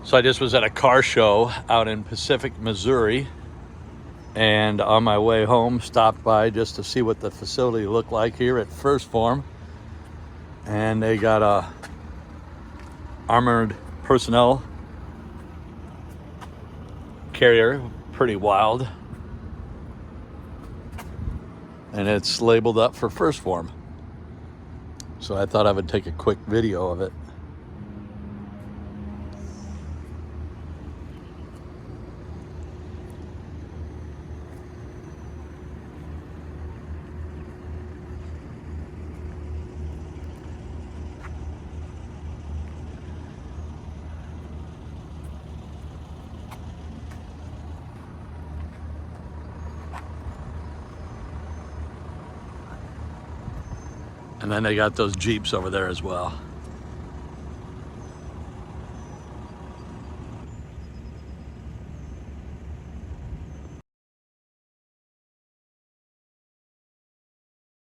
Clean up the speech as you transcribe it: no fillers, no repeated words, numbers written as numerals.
So I just was at a car show out in Pacific, Missouri, and on my way home stopped by just to see what the facility looked like here at Phorm. And they got a armored personnel carrier, pretty wild, and it's labeled up for Phorm. So I thought I would take a quick video of it. And then they got those Jeeps over there as well.